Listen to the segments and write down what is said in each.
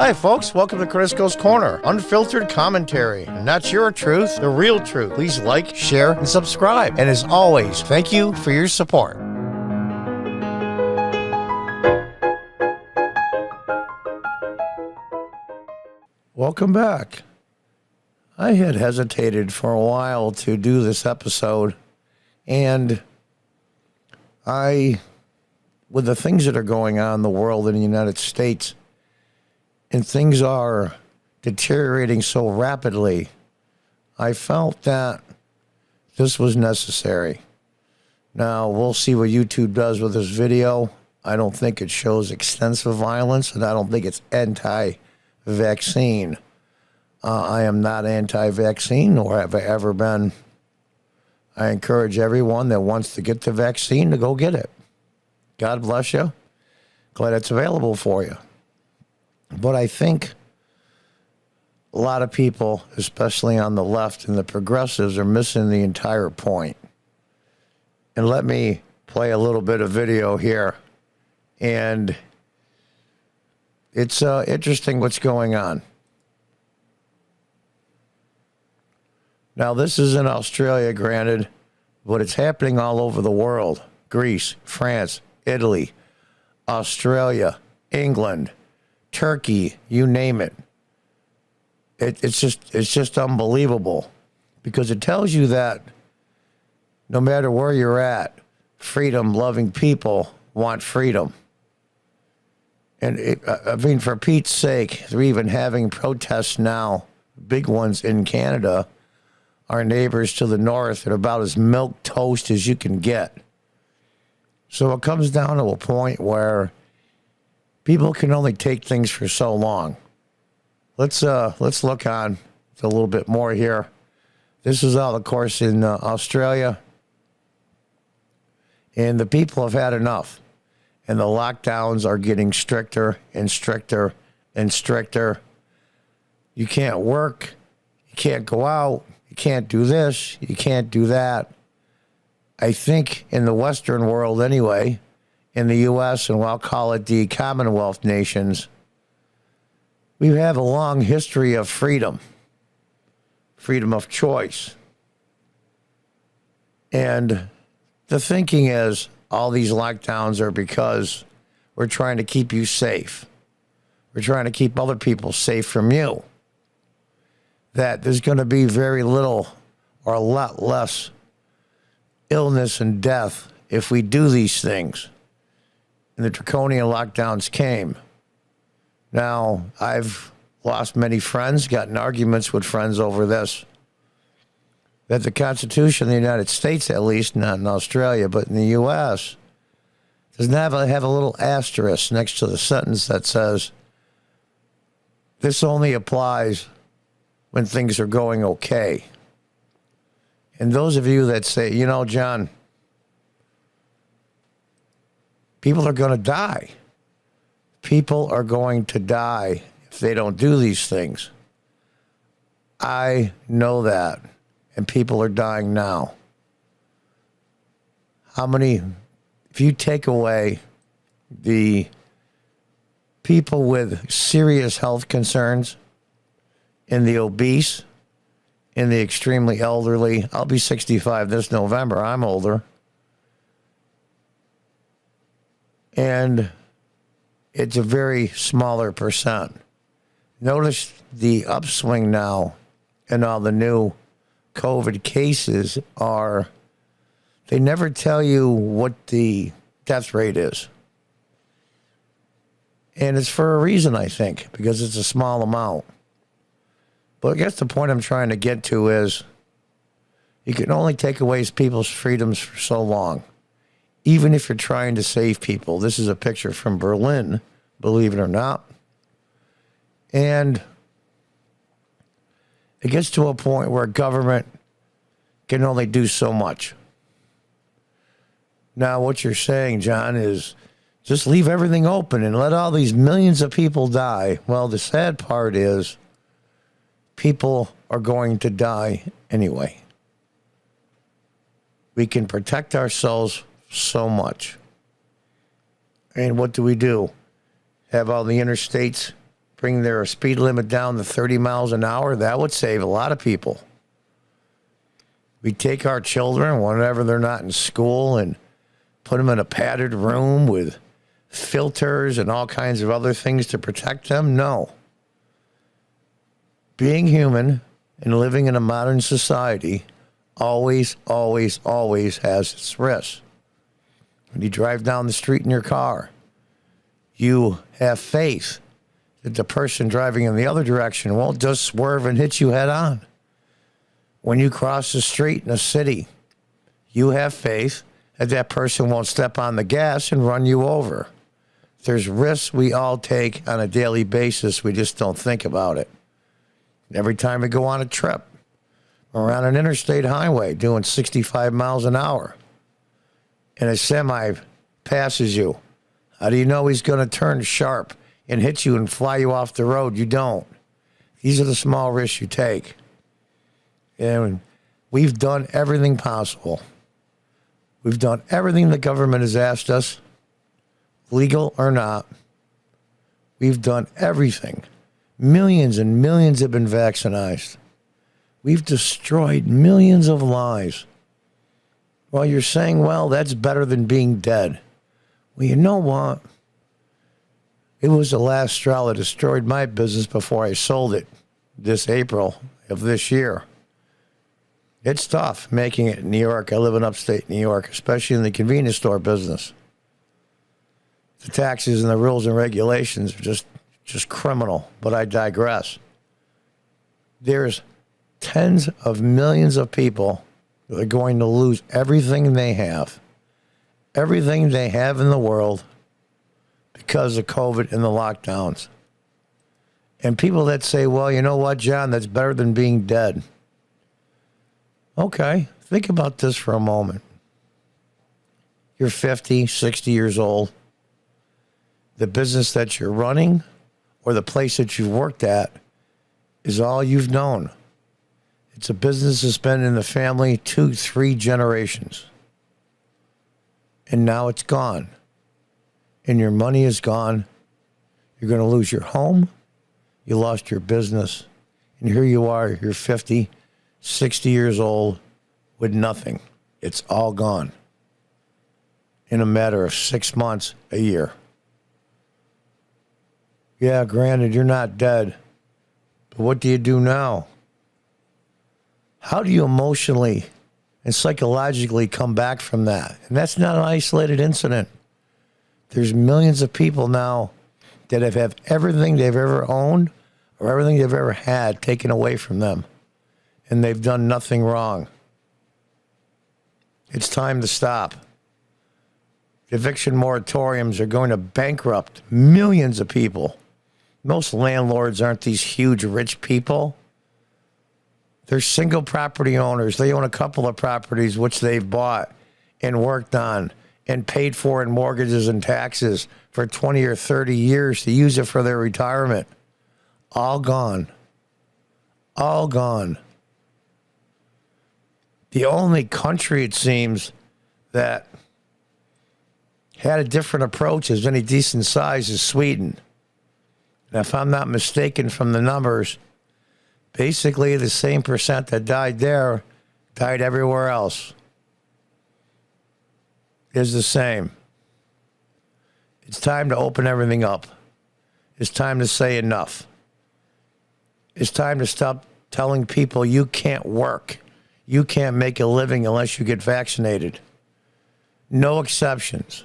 Hi folks, welcome to Crisco's Corner. Unfiltered commentary. And that's your truth, the real truth. Please like, share, and subscribe. And as always, thank you for your support. Welcome back. I had hesitated for a while to do this episode, and with the things that are going on in the world in the United States, and things are deteriorating so rapidly, I felt that this was necessary. Now, we'll see what YouTube does with this video. I don't think it shows extensive violence, and I don't think it's anti-vaccine. I am not anti-vaccine, nor have I ever been. I encourage everyone that wants to get the vaccine to go get it. God bless you. Glad it's available for you. But I think a lot of people, especially on the left and the progressives, are missing the entire point. And let me play a little bit of video here. And it's interesting what's going on. Now, this is in Australia, granted, but it's happening all over the world. Greece, France, Italy, Australia, England, Turkey, you name it. It's just unbelievable, because it tells you that no matter where you're at, freedom-loving people want freedom. And I mean, for Pete's sake, they're even having protests now, big ones in Canada. Our neighbors to the north are about as milquetoast as you can get. So it comes down to a point where people can only take things for so long. Let's look on a little bit more here. This is all, of course, in Australia. And the people have had enough. And the lockdowns are getting stricter and stricter and stricter. You can't work. You can't go out. You can't do this. You can't do that. I think in the Western world anyway, in the U.S., and I'll call it the Commonwealth nations, we have a long history of freedom of choice. And the thinking is all these lockdowns are because we're trying to keep you safe. We're trying to keep other people safe from you. That there's going to be very little or a lot less illness and death if we do these things. And the draconian lockdowns came. Now, I've lost many friends, gotten arguments with friends over this. That the Constitution of the United States, at least, not in Australia, but in the U.S., doesn't have a little asterisk next to the sentence that says, this only applies when things are going okay. And those of you that say, you know, John, people are going to die. People are going to die if they don't do these things. I know that. And people are dying now. How many, if you take away the people with serious health concerns, in the obese, in the extremely elderly, I'll be 65 this November, I'm older. And it's a very smaller percent. Notice the upswing now in all the new COVID cases are, they never tell you what the death rate is. And it's for a reason, I think, because it's a small amount. But I guess the point I'm trying to get to is you can only take away people's freedoms for so long, even if you're trying to save people. This is a picture from Berlin, believe it or not. And it gets to a point where government can only do so much. Now, what you're saying, John, is just leave everything open and let all these millions of people die. Well, the sad part is people are going to die anyway. We can protect ourselves so much. And what do? Have all the interstates bring their speed limit down to 30 miles an hour, that would save a lot of people. We take our children whenever they're not in school and put them in a padded room with filters and all kinds of other things to protect them? No. Being human and living in a modern society always, always, always has its risks. When you drive down the street in your car, you have faith that the person driving in the other direction won't just swerve and hit you head on. When you cross the street in a city, you have faith that that person won't step on the gas and run you over. There's risks we all take on a daily basis. We just don't think about it. Every time we go on a trip, or on an interstate highway doing 65 miles an hour, and a semi passes you, how do you know he's going to turn sharp and hit you and fly you off the road? You don't. These are the small risks you take. And we've done everything possible. We've done everything the government has asked us, legal or not. We've done everything. Millions and millions have been vaccinated. We've destroyed millions of lives. Well, you're saying, well, that's better than being dead. Well, you know what? It was the last straw that destroyed my business before I sold it this April of this year. It's tough making it in New York. I live in upstate New York, especially in the convenience store business. The taxes and the rules and regulations are just criminal, but I digress. There's tens of millions of people that are going to lose everything they have in the world because of COVID and the lockdowns. And people that say, well, you know what, John, that's better than being dead. Okay, think about this for a moment. You're 50, 60 years old. The business that you're running or the place that you've worked at is all you've known. It's a business that's been in the family 2, 3 generations. And now it's gone. And your money is gone. You're going to lose your home. You lost your business. And here you are, you're 50, 60 years old with nothing. It's all gone in a matter of 6 months, a year. Yeah, granted, you're not dead. But what do you do now? How do you emotionally and psychologically come back from that? And that's not an isolated incident. There's millions of people now that have had everything they've ever owned or everything they've ever had taken away from them. And they've done nothing wrong. It's time to stop. Eviction moratoriums are going to bankrupt millions of people. Most landlords aren't these huge rich people. They're single property owners. They own a couple of properties which they've bought and worked on and paid for in mortgages and taxes for 20 or 30 years to use it for their retirement. All gone. All gone. The only country, it seems, that had a different approach as any decent size is Sweden. And if I'm not mistaken from the numbers, basically the same percent that died there died everywhere else. Is the same. It's time to open everything up. It's time to say enough. It's time to stop telling people you can't work. You can't make a living unless you get vaccinated. No exceptions.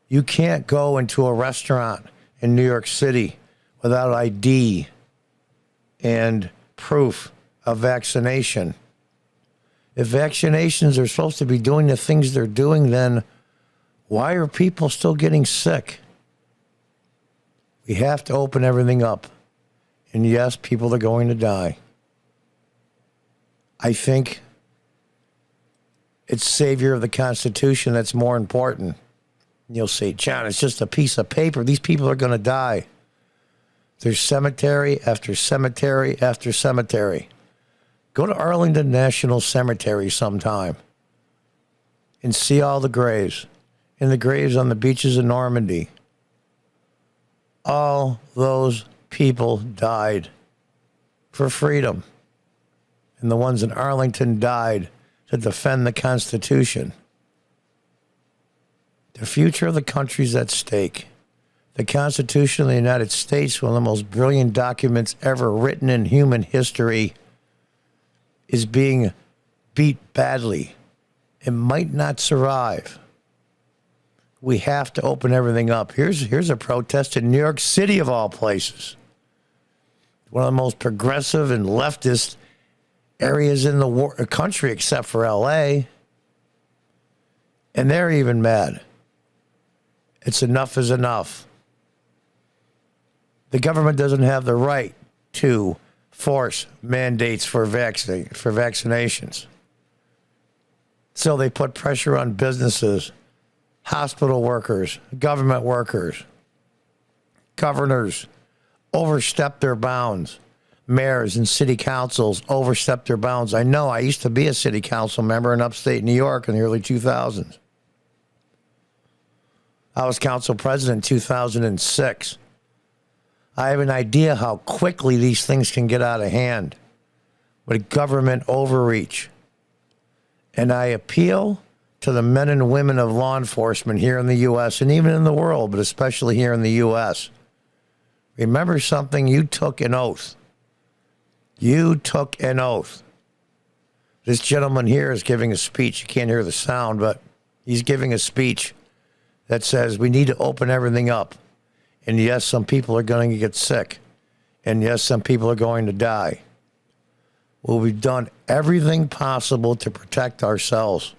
You can't go into a restaurant in New York City without ID and proof of vaccination. If vaccinations are supposed to be doing the things they're doing, then why are people still getting sick? We have to open everything up. And yes, people are going to die. I think it's savior of the Constitution that's more important. You'll say, John, it's just a piece of paper. These people are going to die. There's cemetery after cemetery after cemetery. Go to Arlington National Cemetery sometime and see all the graves and the graves on the beaches of Normandy. All those people died for freedom. And the ones in Arlington died to defend the Constitution. The future of the country is at stake. The Constitution of the United States, one of the most brilliant documents ever written in human history, is being beat badly. It might not survive. We have to open everything up. Here's a protest in New York City, of all places. One of the most progressive and leftist areas in the country, except for L.A. And they're even mad. It's enough is enough. The government doesn't have the right to force mandates for vaccinations. So they put pressure on businesses, hospital workers, government workers, governors overstep their bounds. Mayors and city councils overstep their bounds. I know. I used to be a city council member in upstate New York in the early 2000s. I was council president in 2006. I have an idea how quickly these things can get out of hand with government overreach. And I appeal to the men and women of law enforcement here in the U.S. and even in the world, but especially here in the U.S. Remember something, you took an oath. You took an oath. This gentleman here is giving a speech. You can't hear the sound, but he's giving a speech that says we need to open everything up. And yes, some people are going to get sick. And yes, some people are going to die. Well, we've done everything possible to protect ourselves.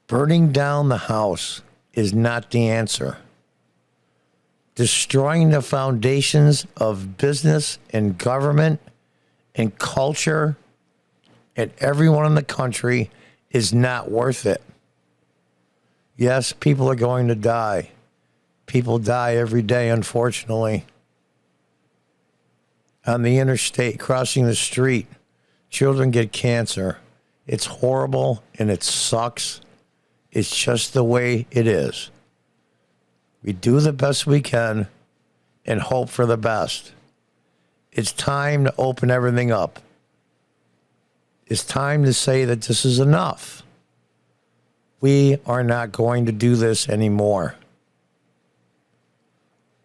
Burning down the house is not the answer. Destroying the foundations of business and government and culture and everyone in the country is not worth it. Yes, people are going to die. People die every day, unfortunately. On the interstate, crossing the street, children get cancer. It's horrible and it sucks. It's just the way it is. We do the best we can and hope for the best. It's time to open everything up. It's time to say that this is enough. We are not going to do this anymore.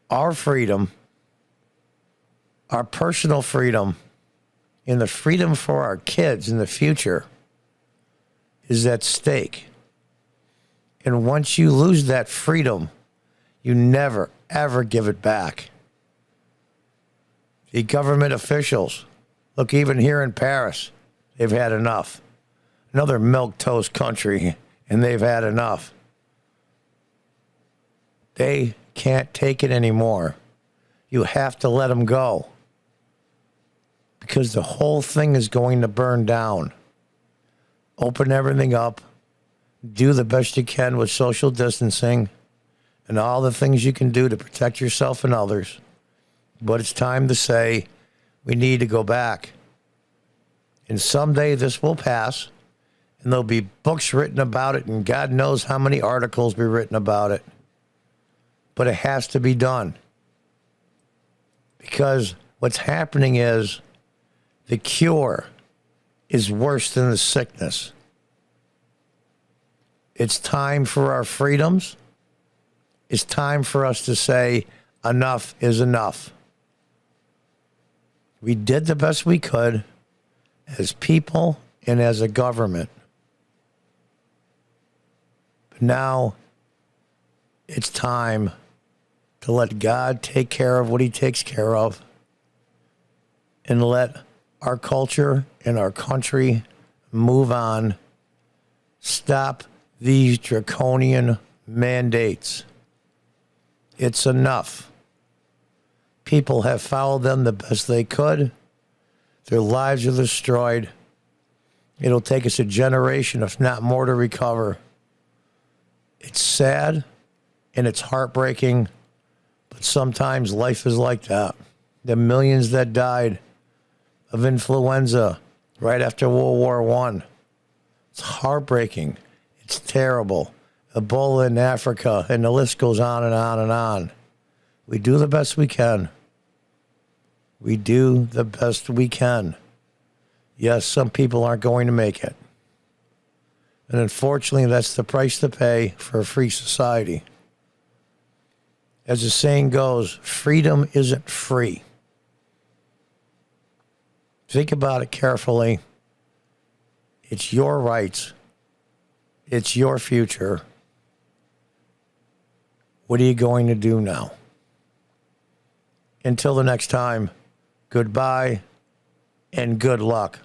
Our freedom, our personal freedom, and the freedom for our kids in the future is at stake. And once you lose that freedom, you never, ever give it back. The government officials, look, even here in Paris, they've had enough. Another milquetoast country, and they've had enough. They can't take it anymore. You have to let them go. Because the whole thing is going to burn down. Open everything up. Do the best you can with social distancing and all the things you can do to protect yourself and others. But it's time to say we need to go back. And someday this will pass, and there'll be books written about it, and God knows how many articles be written about it. But it has to be done. Because what's happening is the cure is worse than the sickness. It's time for our freedoms. It's time for us to say enough is enough. We did the best we could as people and as a government. But now it's time to let God take care of what he takes care of and let our culture and our country move on. Stop these draconian mandates. It's enough. People have followed them the best they could. Their lives are destroyed. It'll take us a generation, if not more, to recover. It's sad and it's heartbreaking, but sometimes life is like that. The millions that died of influenza right after World War I. It's heartbreaking. It's terrible. Ebola in Africa, and the list goes on and on and on. We do the best we can. We do the best we can. Yes, some people aren't going to make it. And unfortunately, that's the price to pay for a free society. As the saying goes, freedom isn't free. Think about it carefully. It's your rights. It's your future. What are you going to do now? Until the next time, goodbye and good luck.